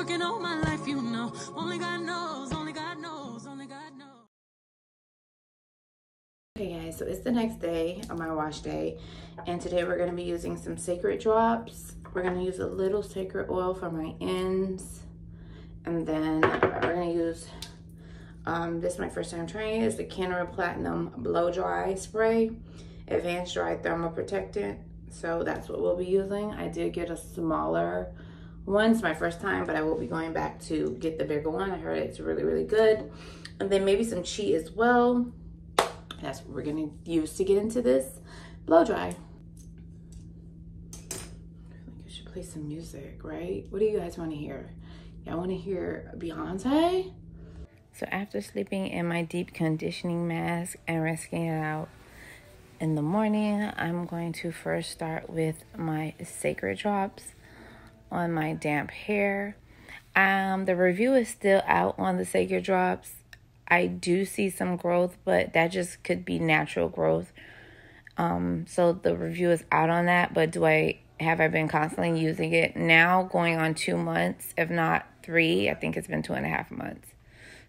working all my life, you know. Only God knows, only God knows, only God knows. Okay guys, so it's the next day of my wash day, and today we're going to be using some sacred drops. We're going to use a little sacred oil for my ends, and then we're going to use this is my first time trying it. It's the Kenra Platinum Blow Dry Spray, Advanced Dry Thermal Protectant. So that's what we'll be using. I did get a smaller one. It's my first time, but I will be going back to get the bigger one. I heard it's really, really good. And then maybe some Chi as well. That's what we're gonna use to get into this blow dry. I think I should play some music, right? What do you guys wanna hear? Y'all wanna hear Beyonce? So after sleeping in my deep conditioning mask and risking it out in the morning, I'm going to first start with my sacred drops on my damp hair. The review is still out on the sacred drops. I do see some growth, but that just could be natural growth. So the review is out on that, but have I been constantly using it? Now going on 2 months, if not 3, I think it's been 2.5 months.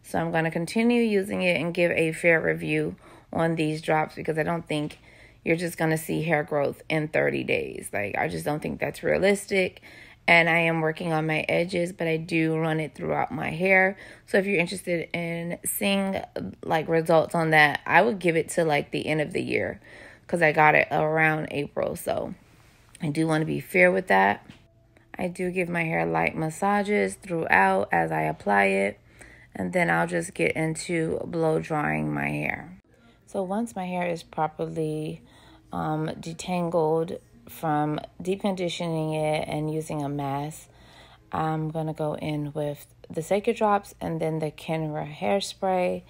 So I'm going to continue using it and give a fair review on these drops, because I don't think you're just going to see hair growth in 30 days. Like, I just don't think that's realistic. And I am working on my edges, but I do run it throughout my hair. So if you're interested in seeing like results on that, I would give it to like the end of the year, because I got it around April. So I do want to be fair with that. I do give my hair light massages throughout as I apply it. And then I'll just get into blow drying my hair. So once my hair is properly detangled from deep conditioning it and using a mask, I'm going to go in with the sacred drops and then the Kenra hairspray.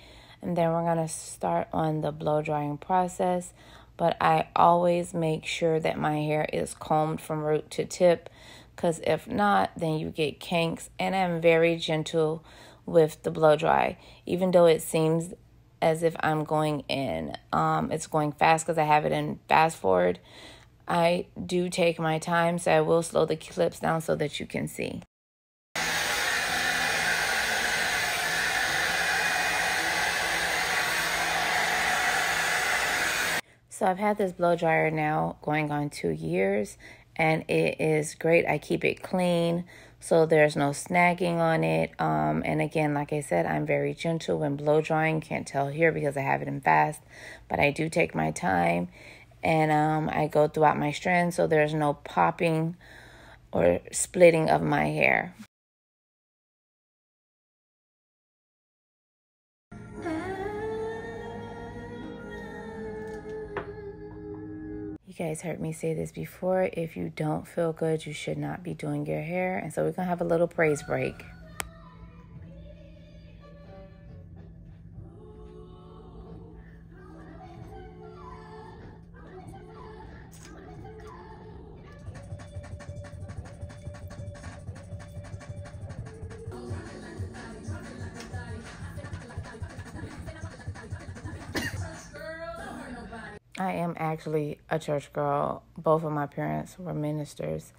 And then we're going to start on the blow drying process. But I always make sure that my hair is combed from root to tip, because if not, then you get kinks. And I'm very gentle with the blow dry, even though it seems as if I'm going in. It's going fast because I have it in fast forward. I do take my time, so I will slow the clips down so that you can see. So I've had this blow dryer now going on 2 years, and it is great. I keep it clean, so there's no snagging on it. And again, like I said, I'm very gentle when blow drying. Can't tell here because I have it in fast, but I do take my time. And I go throughout my strands so there's no popping or splitting of my hair. You guys heard me say this before. If you don't feel good, you should not be doing your hair. And so we're going to have a little praise break. I am actually a church girl. Both of my parents were ministers.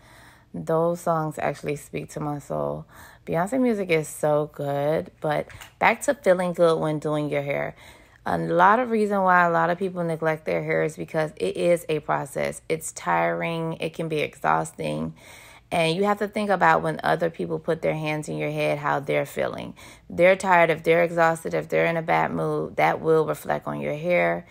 Those songs actually speak to my soul. Beyonce music is so good, but back to feeling good when doing your hair. A lot of reason why a lot of people neglect their hair is because it is a process. It's tiring. It can be exhausting. And you have to think about when other people put their hands in your head, how they're feeling. If they're tired, if they're exhausted, if they're in a bad mood, that will reflect on your hair.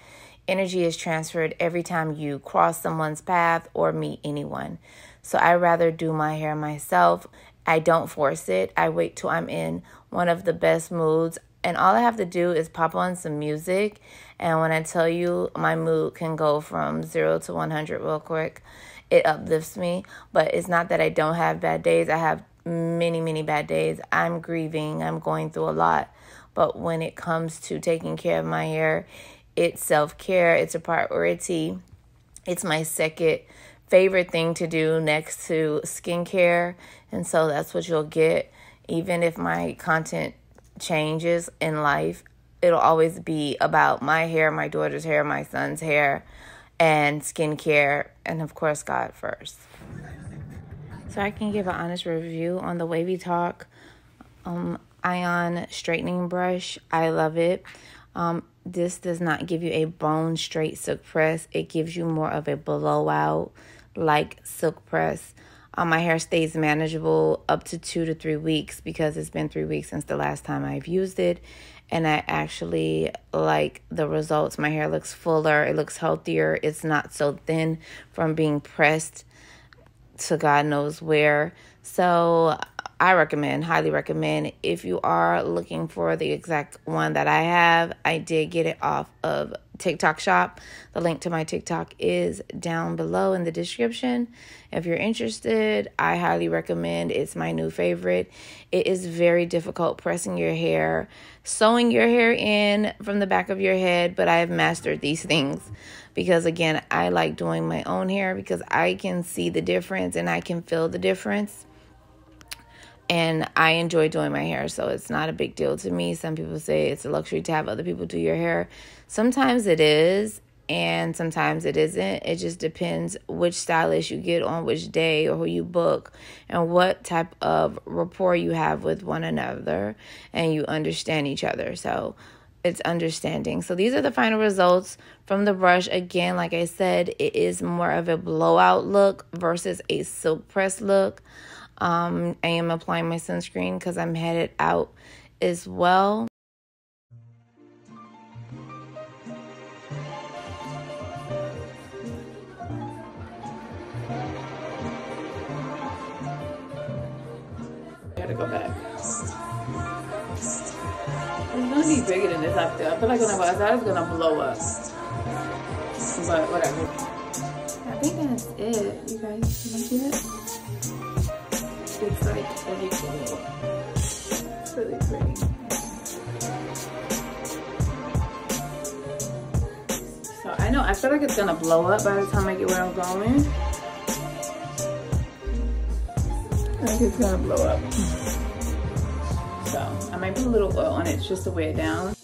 Energy is transferred every time you cross someone's path or meet anyone. So I rather do my hair myself. I don't force it. I wait till I'm in one of the best moods. And all I have to do is pop on some music. And when I tell you my mood can go from 0 to 100 real quick, it uplifts me. But it's not that I don't have bad days. I have many, many bad days. I'm grieving. I'm going through a lot. But when it comes to taking care of my hair, it's self-care. It's a priority. It's my second favorite thing to do next to skincare. And so that's what you'll get. Even if my content changes in life, it'll always be about my hair, my daughter's hair, my son's hair, and skincare, and of course, God first. So I can give an honest review on the WavyTalk Ion straightening brush. I love it. This does not give you a bone straight silk press. It gives you more of a blowout like silk press. My hair stays manageable up to 2 to 3 weeks because it's been 3 weeks since the last time I've used it. And I actually like the results. My hair looks fuller. It looks healthier. It's not so thin from being pressed to God knows where. So I recommend, highly recommend, if you are looking for the exact one that I have. I did get it off of TikTok shop. The link to my TikTok is down below in the description. If you're interested, I highly recommend. It's my new favorite. It is very difficult pressing your hair, sewing your hair in from the back of your head, but I have mastered these things because, again, I like doing my own hair because I can see the difference and I can feel the difference. And I enjoy doing my hair, so it's not a big deal to me. Some people say it's a luxury to have other people do your hair. Sometimes it is, and sometimes it isn't. It just depends which stylist you get on which day or who you book and what type of rapport you have with one another and you understand each other. So it's understanding. So these are the final results from the brush. Again, like I said, it is more of a blowout look versus a silk press look. I am applying my sunscreen because I'm headed out as well. I gotta go back. It's gonna be bigger than this up there. I feel like when I go outside, it's gonna blow up. But whatever. I think that's it. You guys, can you see it? It's like really cool. It's really pretty. So I know, I feel like it's gonna blow up by the time I get where I'm going. I think it's gonna blow up. So I might put a little oil on it just to weigh it down.